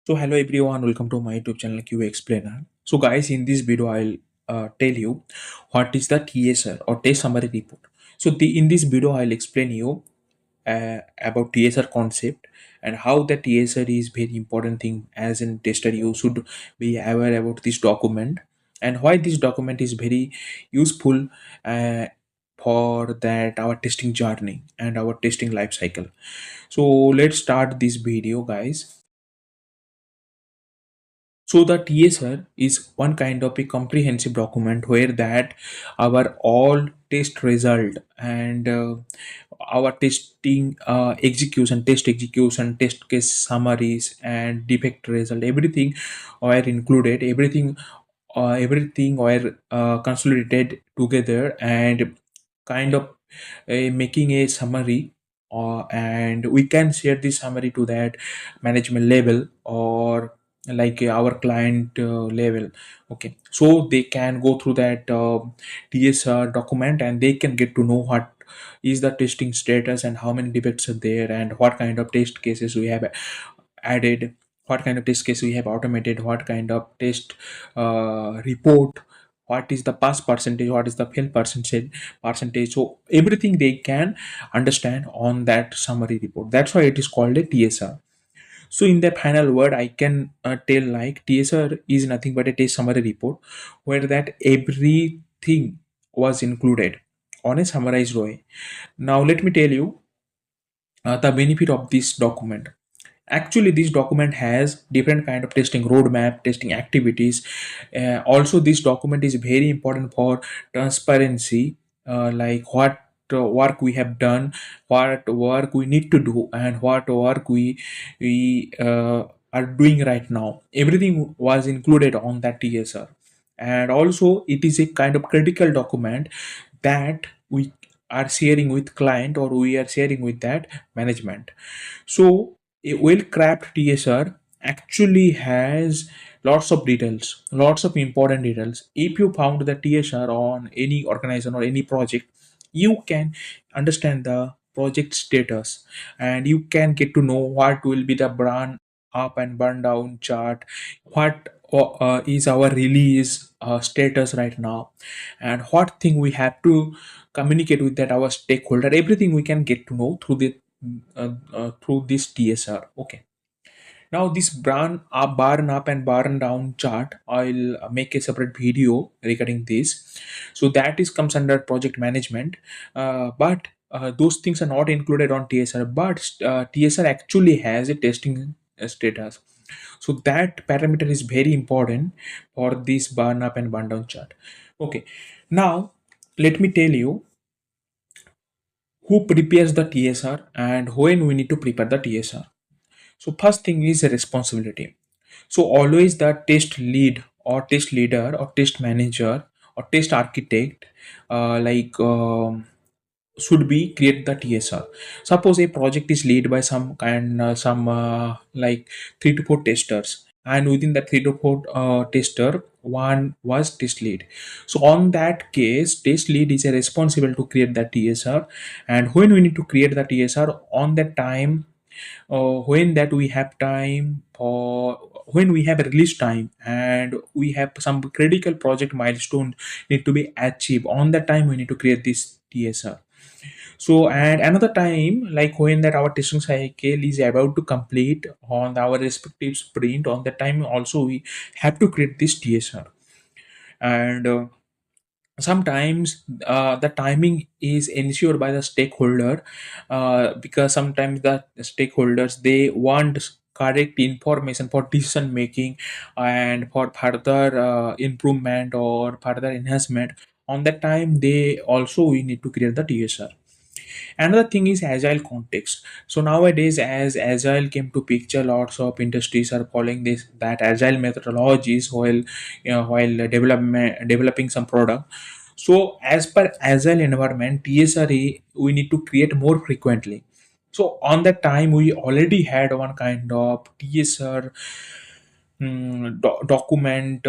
So hello everyone, welcome to my YouTube channel Q Explainer. So guys, in this video I'll tell you what is the TSR or test summary report. So in this video I'll explain you about TSR concept and how the TSR is very important thing. As in tester, you should be aware about this document and why this document is very useful uh, for that our testing journey and our testing life cycle. So let's start this video, guys. So the TSR is one kind of a comprehensive document where that our all test result and our testing test execution, test case summaries and defect result, everything were included. Everything were consolidated together and kind of making a summary. And we can share this summary to that management level or like our client level. Okay, so they can go through that TSR document and they can get to know what is the testing status and how many defects are there and what kind of test cases we have added, what kind of test case we have automated, what kind of test report, what is the pass percentage, what is the fail percentage. So everything they can understand on that summary report. That's why it is called a TSR. So in the final word, I can tell like TSR is nothing but a test summary report where that everything was included on a summarized way. Now let me tell you the benefit of this document. Actually, this document has different kind of testing roadmap, testing activities. Also, this document is very important for transparency, like what work we have done, what work we need to do, and what work we are doing right now. Everything was included on that TSR, and also it is a kind of critical document that we are sharing with client or we are sharing with that management. So a well-crafted TSR actually has lots of details, lots of important details. If you found the TSR on any organization or any project, you can understand the project status and you can get to know what will be the burn up and burn down chart, what is our release status right now, and what thing we have to communicate with that our stakeholder. Everything we can get to know through this TSR. Okay. Now this burn up and burn down chart, I'll make a separate video regarding this. So that is comes under project management, but those things are not included on TSR. But TSR actually has a testing status. So that parameter is very important for this burn up and burn down chart. Okay. Now let me tell you who prepares the TSR and when we need to prepare the TSR. So first thing is a responsibility. So always the test lead or test leader or test manager or test architect should be create the TSR. Suppose a project is led by some like 3 to 4 testers, and within that 3 to 4 tester, one was test lead. So on that case, test lead is a responsible to create the TSR, and when we need to create the TSR on that time, when that we have time or when we have a release time and we have some critical project milestone need to be achieved, on that time we need to create this TSR. So and another time, like when that our testing cycle is about to complete on our respective sprint, on that time also we have to create this TSR. And sometimes the timing is ensured by the stakeholder, because sometimes the stakeholders they want correct information for decision making and for further improvement or further enhancement. On that time they also we need to create the TSR. Another thing is agile context. So nowadays, as agile came to picture, lots of industries are following this that agile methodologies while developing some product. So as per agile environment, TSRA we need to create more frequently. So on that time, we already had one kind of TSR document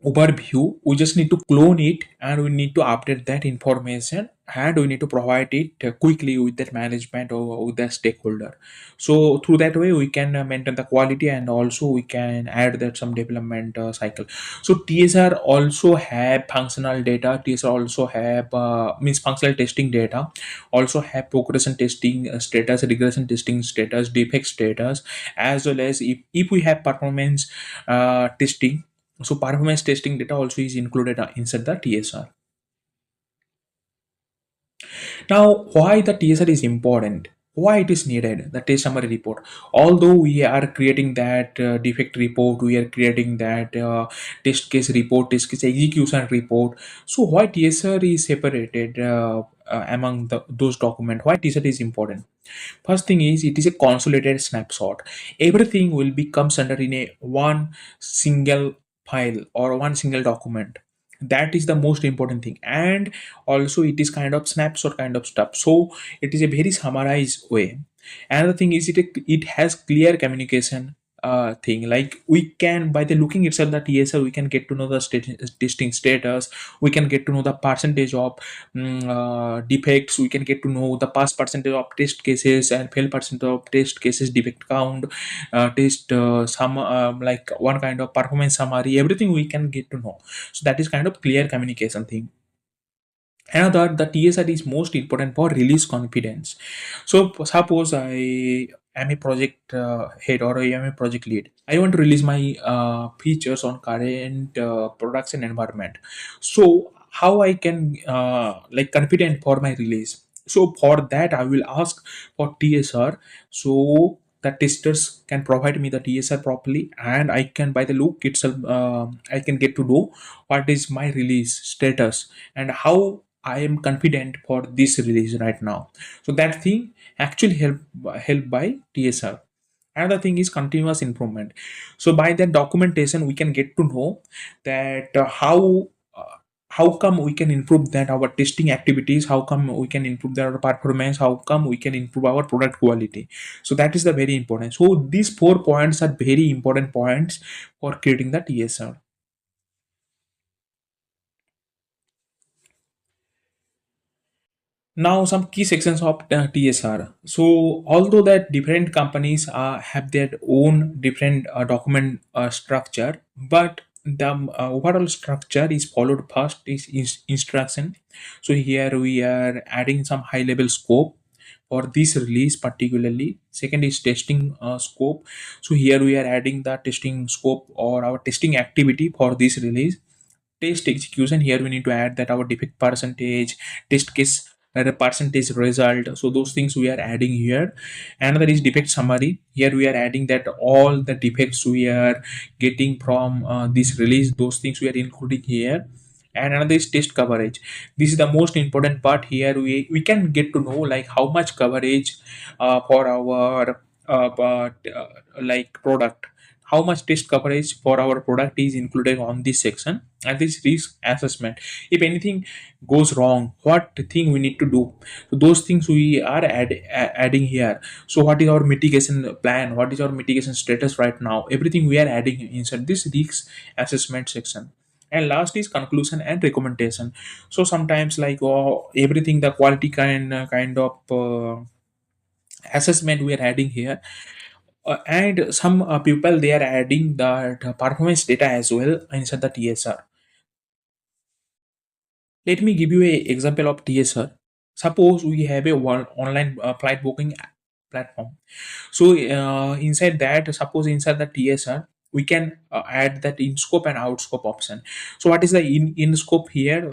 overview, we just need to clone it and we need to update that information, and we need to provide it quickly with that management or with the stakeholder. So through that way we can maintain the quality, and also we can add that some development cycle. So TSR also have functional data, TSR also have means functional testing data, also have progression testing status, regression testing status, defect status, as well as if we have performance testing. So performance testing data also is included inside the TSR. Now, why the TSR is important? Why it is needed? The test summary report. Although we are creating that defect report, we are creating that test case report, test case execution report. So why TSR is separated among those documents? Why TSR is important? First thing is it is a consolidated snapshot. Everything will be comes under in a one single file or one single document. That is the most important thing, and also it is kind of snapshot kind of stuff. So it is a very summarized way. Another thing is it has clear communication thing, like we can by the looking itself the TSL we can get to know the testing status, we can get to know the percentage of defects, we can get to know the pass percentage of test cases and fail percentage of test cases, defect count, test some like one kind of performance summary, everything we can get to know. So that is kind of clear communication thing. Another, the TSR is most important for release confidence. So suppose I am a project head or I am a project lead. I want to release my features on current production environment. So how I can like confident for my release. So for that I will ask for TSR. So the testers can provide me the TSR properly, and I can by the look itself I can get to know what is my release status and how I am confident for this release right now. So that thing actually help by TSR. Another thing is continuous improvement. So by that documentation, we can get to know that how come we can improve that our testing activities, how come we can improve their performance, how come we can improve our product quality. So that is the very important. So these 4 points are very important points for creating the TSR. Now, some key sections of TSR. So, although that different companies have their own different document structure, but the overall structure is followed. First is instruction. So here we are adding some high level scope for this release particularly. Second is testing scope. So here we are adding the testing scope or our testing activity for this release. Test execution, here we need to add that our defect percentage, test case percentage result, so those things we are adding here. Another is defect summary, here we are adding that all the defects we are getting from this release, those things we are including here. And another is test coverage. This is the most important part. Here we can get to know like how much coverage for our like product, how much test coverage for our product is included on this section. And this risk assessment, if anything goes wrong, what thing we need to do. So those things we are adding here. So what is our mitigation plan, what is our mitigation status right now, everything we are adding inside this risk assessment section. And last is conclusion and recommendation. So sometimes like everything the quality kind of assessment we are adding here. And some people they are adding the performance data as well inside the TSR. Let me give you a example of TSR. Suppose we have a one online flight booking platform. So inside that, suppose inside the TSR, we can add that in scope and out scope option. So what is the in scope here?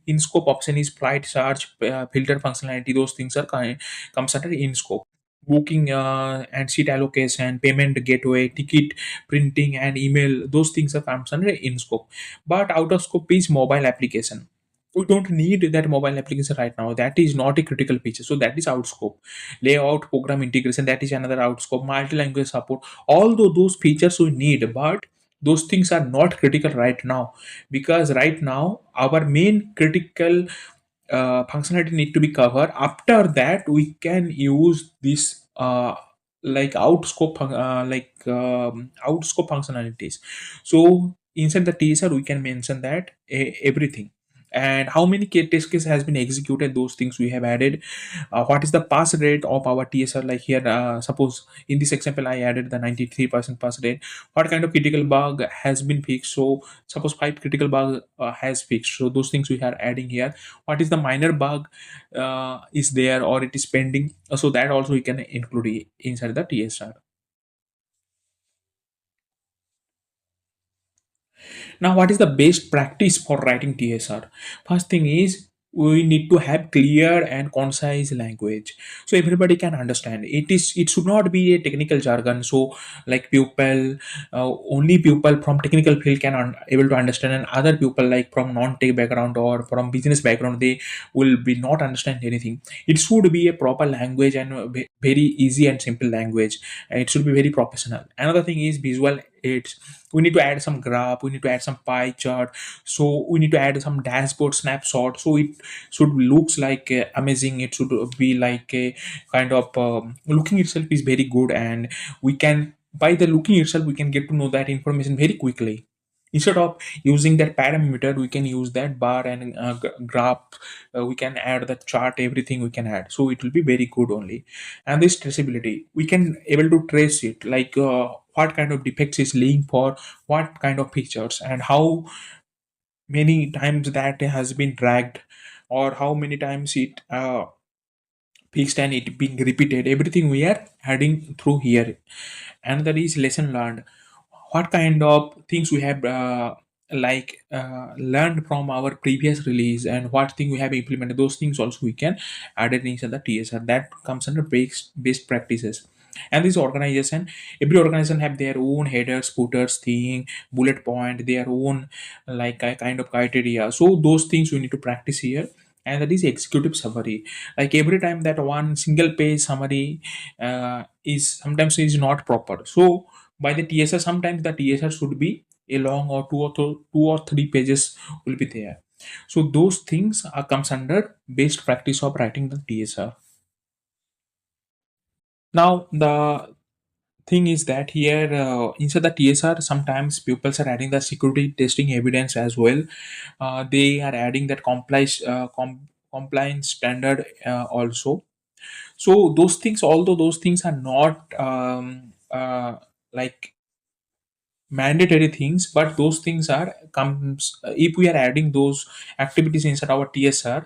In scope option is flight search, filter functionality. Those things are comes under in scope. Booking and seat allocation, payment gateway, ticket printing, and email. Those things are comes under in scope. But out of scope is mobile application. We don't need that mobile application right now, that is not a critical feature, so that is out scope. Layout, program integration, that is another out scope. Multi-language support, although those features we need, but those things are not critical right now, because right now our main critical functionality need to be covered. After that we can use this like out scope out scope functionalities. So inside the TSR we can mention that everything, and how many test case has been executed, those things we have added. What is the pass rate of our TSR, like here, suppose in this example I added the 93% pass rate. What kind of critical bug has been fixed? So suppose 5 critical bug has fixed, so those things we are adding here. What is the minor bug is there or it is pending, so that also we can include inside the TSR. Now, what is the best practice for writing TSR? First thing is we need to have clear and concise language so everybody can understand. It should not be a technical jargon. So like people, only people from technical field can able to understand, and other people like from non-tech background or from business background, they will be not understand anything. It should be a proper language and very easy and simple language. And it should be very professional. Another thing is visual aids. We need to add some graph, we need to add some pie chart, so we need to add some dashboard snapshot, so it should looks like amazing. It should be like a kind of looking itself is very good, and we can, by the looking itself we can get to know that information very quickly. Instead of using that parameter, we can use that bar and graph. We can add the chart, everything we can add, so it will be very good only. And this traceability, we can able to trace it, like what kind of defects is laying for what kind of pictures, and how many times that has been dragged, or how many times it fixed and it being repeated, everything we are adding through here. And that is lesson learned, what kind of things we have learned from our previous release, and what thing we have implemented, those things also we can add it inside the TSR. That comes under best practices. And this organization, every organization have their own headers, footers thing, bullet point, their own like a kind of criteria, so those things we need to practice here. And that is executive summary, like every time that one single page summary is sometimes is not proper, so by the TSR, sometimes the TSR should be a long or 2 or 3 pages will be there. So those things are comes under best practice of writing the TSR. Now the thing is that here inside the TSR, sometimes pupils are adding the security testing evidence as well. They are adding that compliance standard also. So those things, although those things are not like mandatory things, but those things are comes if we are adding those activities inside our TSR,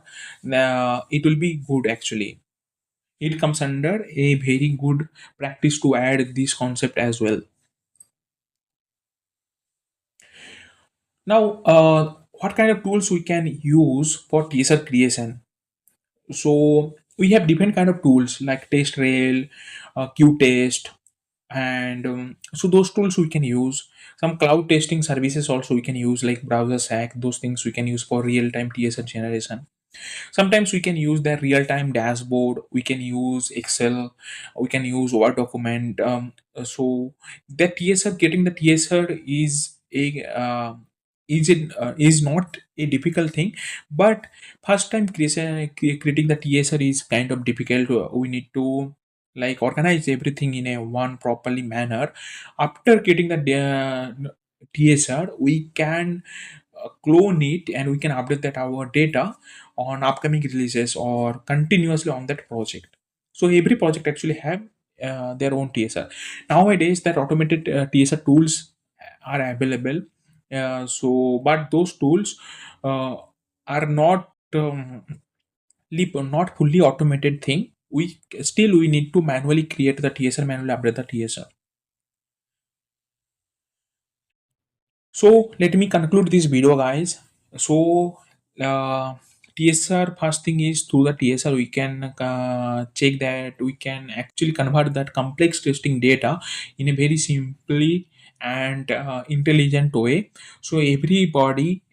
it will be good actually. It comes under a very good practice to add this concept as well. Now what kind of tools we can use for TSR creation? So we have different kind of tools like test rail, q test, and so those tools we can use. Some cloud testing services also we can use, like browser sack, those things we can use for real time TSR generation. Sometimes we can use the real time dashboard, we can use Excel, we can use Word document. So the TSR, getting the TSR is a is not a difficult thing, but first time creating the TSR is kind of difficult. We need to like organize everything in a one properly manner. After getting the TSR, we can clone it and we can update that our data on upcoming releases or continuously on that project. So every project actually have their own TSR. Nowadays that automated TSR tools are available. But those tools are not not fully automated thing. We need to manually create the TSR, manually update the TSR. So let me conclude this video, guys. So TSR, first thing is through the TSR we can check that we can actually convert that complex testing data in a very simply and intelligent way. So everybody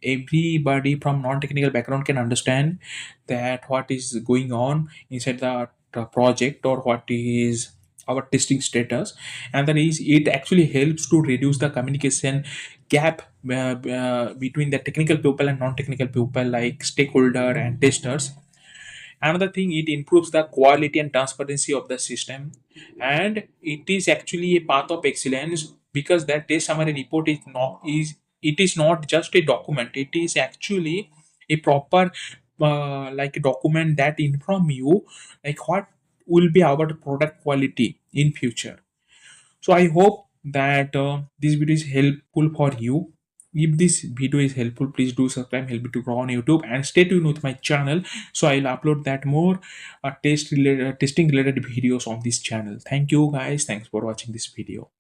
from non-technical background can understand that what is going on inside the project, or what is our testing status. And that is, it actually helps to reduce the communication gap between the technical people and non-technical people, like stakeholder and testers. Another thing, it improves the quality and transparency of the system, and it is actually a path of excellence, because that test summary report is not is it is not just a document, it is actually a proper like a document that inform you like what will be our product quality in future. So I hope that this video is helpful for you. If this video is helpful, please do subscribe, help me to grow on YouTube, and stay tuned with my channel. So I'll upload that more testing related videos on this channel. Thank you guys. Thanks for watching this video.